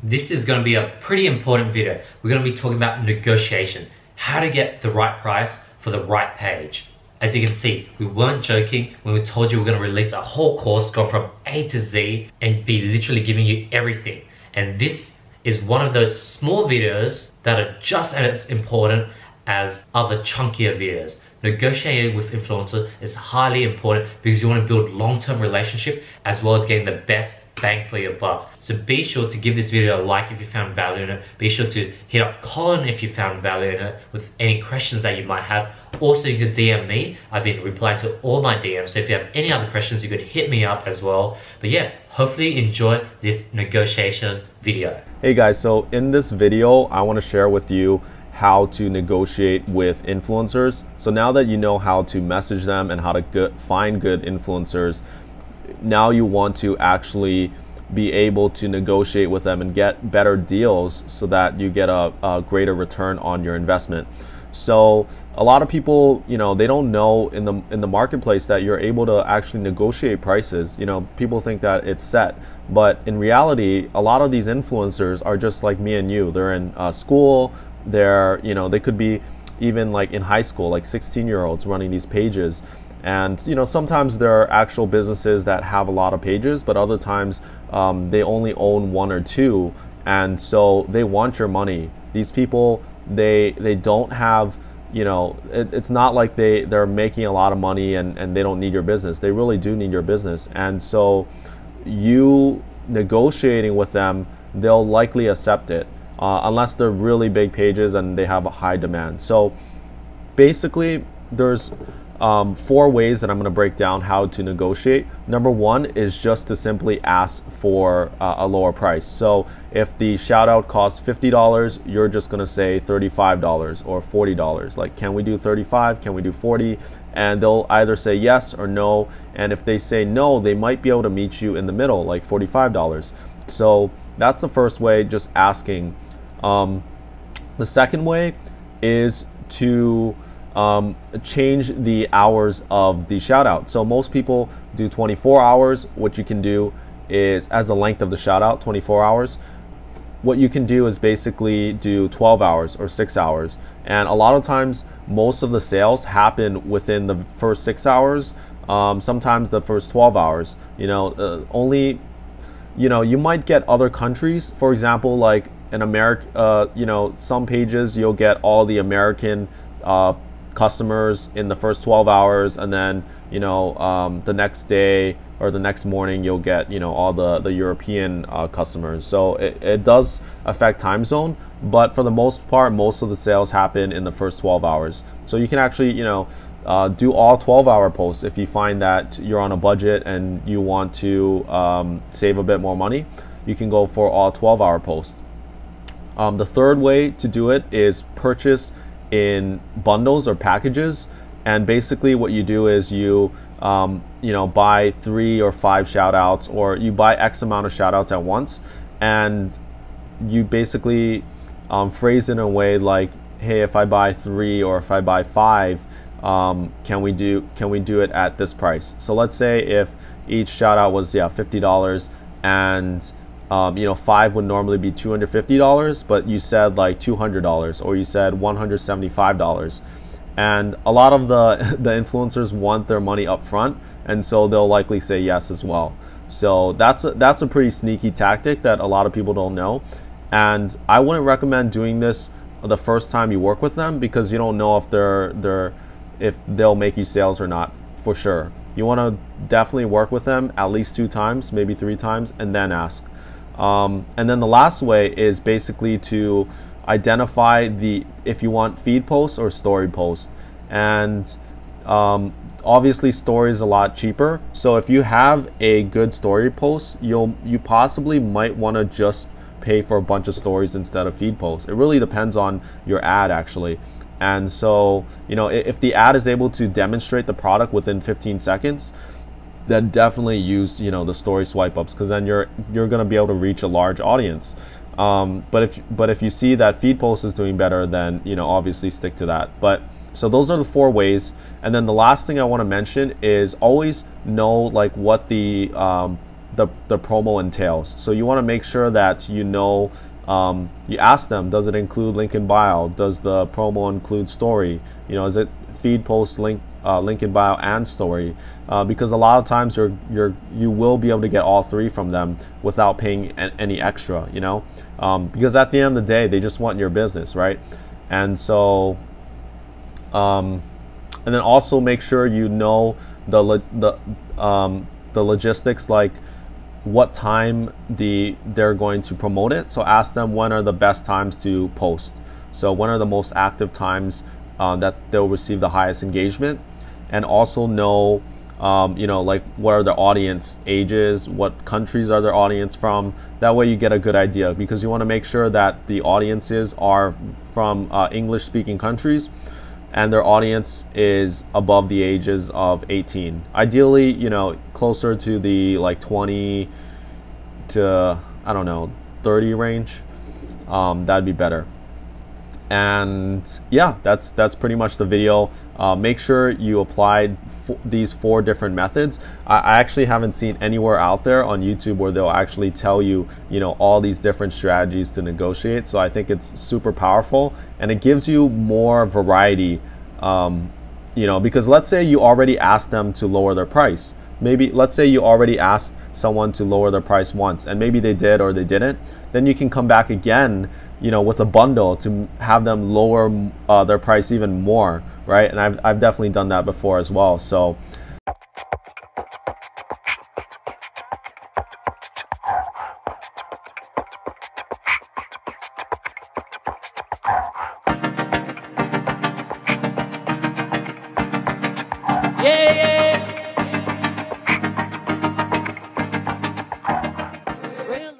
This is going to be a pretty important video. We're going to be talking about negotiation, how to get the right price for the right page. As you can see, we weren't joking when we told you we're going to release a whole course, go from A to Z and be literally giving you everything. And this is one of those small videos that are just as important as other chunkier videos. Negotiating with influencers is highly important because you want to build long-term relationship as well as getting the best bang for your buck. So be sure to give this video a like if you found value in it. Be sure to hit up Colin if you found value in it with any questions that you might have. Also, you can DM me. I've been replying to all my DMs, so if you have any other questions, you could hit me up as well. But yeah, hopefully you enjoy this negotiation video. Hey guys, so in this video, I want to share with you how to negotiate with influencers. So now that you know how to message them and how to find good influencers, now you want to actually be able to negotiate with them and get better deals so that you get a greater return on your investment. So a lot of people, they don't know in the marketplace that you're able to actually negotiate prices. People think that it's set, but in reality, a lot of these influencers are just like me and you. They're in school. They could be even like in high school, like 16-year-olds running these pages. And sometimes there are actual businesses that have a lot of pages, but other times they only own one or two, and so they want your money. These people, they don't have, it's not like they're making a lot of money and they don't need your business. They really do need your business. And so you negotiating with them, they'll likely accept it unless they're really big pages and they have a high demand. So basically there's 4 ways that I'm going to break down how to negotiate. Number 1 is just to simply ask for a lower price. So if the shout out costs $50, you're just going to say $35 or $40. Like, can we do 35? Can we do 40? And they'll either say yes or no. And if they say no, they might be able to meet you in the middle, like $45. So that's the first way, just asking. The second way is to change the hours of the shout out. So most people do 24 hours. What you can do is, as the length of the shout out, 24 hours. What you can do is basically do 12 hours or 6 hours. And a lot of times, most of the sales happen within the first 6 hours. Sometimes the first 12 hours, you might get other countries. For example, like in America, some pages you'll get all the American customers in the first 12 hours, and then the next day or the next morning you'll get all the European customers. So it does affect time zone, but for the most part, most of the sales happen in the first 12 hours. So you can actually do all 12-hour posts if you find that you're on a budget and you want to save a bit more money. You can go for all 12-hour posts. The third way to do it is purchase in bundles or packages, and basically what you do is you buy 3 or 5 shout outs, or you buy X amount of shout outs at once, and you basically phrase it in a way like, hey, if I buy 3 or if I buy 5, can we do it at this price? So let's say if each shout out was $50 and 5 would normally be $250, but you said like $200, or you said $175, and a lot of the influencers want their money up front, and so they'll likely say yes as well. So that's a pretty sneaky tactic that a lot of people don't know, and I wouldn't recommend doing this the first time you work with them, because you don't know if they'll make you sales or not for sure. You want to definitely work with them at least 2 times, maybe 3 times, and then ask. And then the last way is basically to identify if you want feed posts or story posts. And obviously story is a lot cheaper. So if you have a good story post, you possibly might want to just pay for a bunch of stories instead of feed posts. It really depends on your ad actually. And so, if the ad is able to demonstrate the product within 15 seconds, then definitely use the story swipe ups, because then you're going to be able to reach a large audience. But if you see that feed post is doing better, then obviously stick to that. But so those are the 4 ways. And then the last thing I want to mention is always know like what the the promo entails. So you want to make sure that you know, you ask them, does it include link in bio? Does the promo include story? You know, is it feed, post, link in bio and story? Because a lot of times you will be able to get all three from them without paying any extra, you know, because at the end of the day, they just want your business, right? And so, and then also make sure you know the logistics, like what time they're going to promote it. So ask them, when are the best times to post? So when are the most active times that they'll receive the highest engagement? And also know, you know, like what are their audience ages, what countries are their audience from. That way you get a good idea, because you want to make sure that the audiences are from English speaking countries and their audience is above the ages of 18. Ideally, you know, closer to the like 20 to, I don't know, 30 range. That'd be better. And yeah, that's pretty much the video. Make sure you apply these 4 different methods. I actually haven't seen anywhere out there on YouTube where they'll actually tell you, you know, all these different strategies to negotiate. So I think it's super powerful, and it gives you more variety. You know, because let's say you already asked them to lower their price. Maybe let's say you already asked someone to lower their price once, and maybe they did or they didn't. Then you can come back again, you know, with a bundle to have them lower their price even more, right? And I've definitely done that before as well. So yeah, yeah.